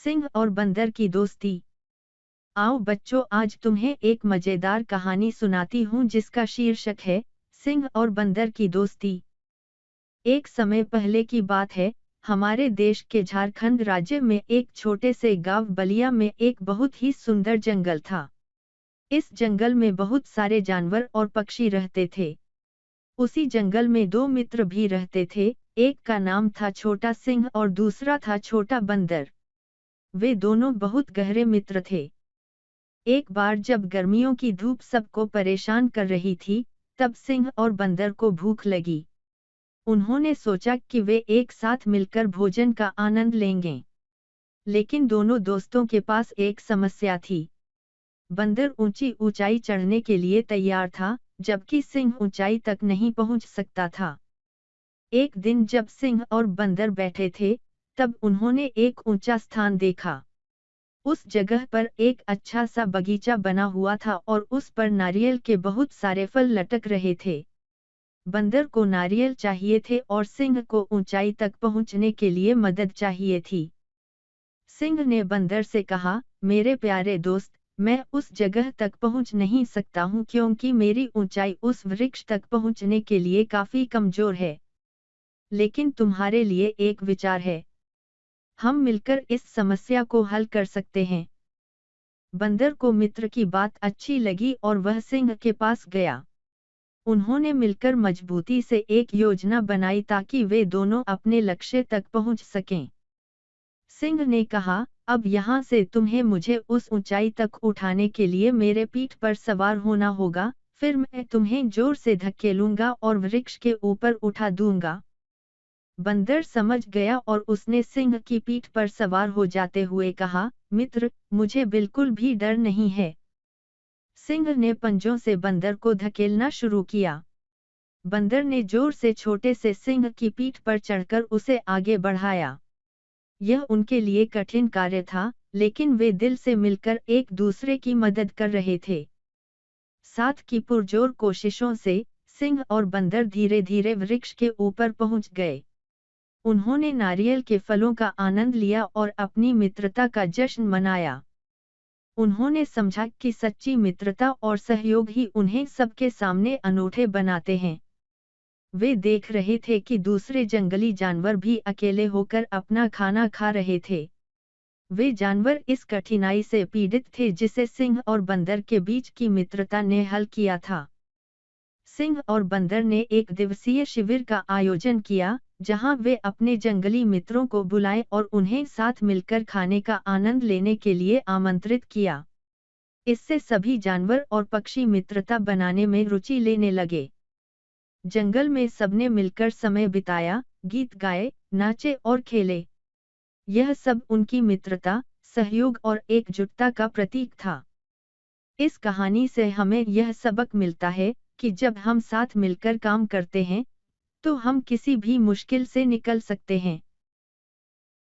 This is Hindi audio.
सिंह और बंदर की दोस्ती। आओ बच्चों, आज तुम्हें एक मजेदार कहानी सुनाती हूँ जिसका शीर्षक है सिंह और बंदर की दोस्ती। एक समय पहले की बात है, हमारे देश के झारखंड राज्य में एक छोटे से गांव बलिया में एक बहुत ही सुंदर जंगल था। इस जंगल में बहुत सारे जानवर और पक्षी रहते थे। उसी जंगल में दो मित्र भी रहते थे, एक का नाम था छोटा सिंह और दूसरा था छोटा बंदर। वे दोनों बहुत गहरे मित्र थे। एक बार जब गर्मियों की धूप सबको परेशान कर रही थी, तब सिंह और बंदर को भूख लगी। उन्होंने सोचा कि वे एक साथ मिलकर भोजन का आनंद लेंगे। लेकिन दोनों दोस्तों के पास एक समस्या थी। बंदर ऊंची ऊंचाई चढ़ने के लिए तैयार था, जबकि सिंह ऊंचाई तक नहीं पहुंच सकता था। एक दिन जब सिंह और बंदर बैठे थे, तब उन्होंने एक ऊंचा स्थान देखा। उस जगह पर एक अच्छा सा बगीचा बना हुआ था और उस पर नारियल के बहुत सारे फल लटक रहे थे। बंदर को नारियल चाहिए थे और सिंह को ऊंचाई तक पहुंचने के लिए मदद चाहिए थी। सिंह ने बंदर से कहा, मेरे प्यारे दोस्त, मैं उस जगह तक पहुंच नहीं सकता हूं क्योंकि मेरी ऊंचाई उस वृक्ष तक पहुंचने के लिए काफी कमजोर है। लेकिन तुम्हारे लिए एक विचार है। हम मिलकर इस समस्या को हल कर सकते हैं। बंदर को मित्र की बात अच्छी लगी और वह सिंह के पास गया। उन्होंने मिलकर मजबूती से एक योजना बनाई ताकि वे दोनों अपने लक्ष्य तक पहुंच सकें। सिंह ने कहा, अब यहाँ से तुम्हें मुझे उस ऊंचाई तक उठाने के लिए मेरे पीठ पर सवार होना होगा, फिर मैं तुम्हें जोर से धकेलूंगा और वृक्ष के ऊपर उठा दूंगा। बंदर समझ गया और उसने सिंह की पीठ पर सवार हो जाते हुए कहा, मित्र, मुझे बिल्कुल भी डर नहीं है। सिंह ने पंजों से बंदर को धकेलना शुरू किया। बंदर ने जोर से छोटे से सिंह की पीठ पर चढ़कर उसे आगे बढ़ाया। यह उनके लिए कठिन कार्य था, लेकिन वे दिल से मिलकर एक दूसरे की मदद कर रहे थे। साथ की पुरजोर कोशिशों से सिंह और बंदर धीरे धीरे वृक्ष के ऊपर पहुंच गए। उन्होंने नारियल के फलों का आनंद लिया और अपनी मित्रता का जश्न मनाया। उन्होंने समझा कि सच्ची मित्रता और सहयोग ही उन्हें सबके सामने अनूठे बनाते हैं। वे देख रहे थे कि दूसरे जंगली जानवर भी अकेले होकर अपना खाना खा रहे थे। वे जानवर इस कठिनाई से पीड़ित थे जिसे सिंह और बंदर के बीच की मित्रता ने हल किया था। सिंह और बंदर ने एक दिवसीय शिविर का आयोजन किया, जहां वे अपने जंगली मित्रों को बुलाए और उन्हें साथ मिलकर खाने का आनंद लेने के लिए आमंत्रित किया। इससे सभी जानवर और पक्षी मित्रता बनाने में रुचि लेने लगे। जंगल में सबने मिलकर समय बिताया, गीत गाए, नाचे और खेले। यह सब उनकी मित्रता, सहयोग और एकजुटता का प्रतीक था। इस कहानी से हमें यह सबक मिलता है कि जब हम साथ मिलकर काम करते हैं, तो हम किसी भी मुश्किल से निकल सकते हैं।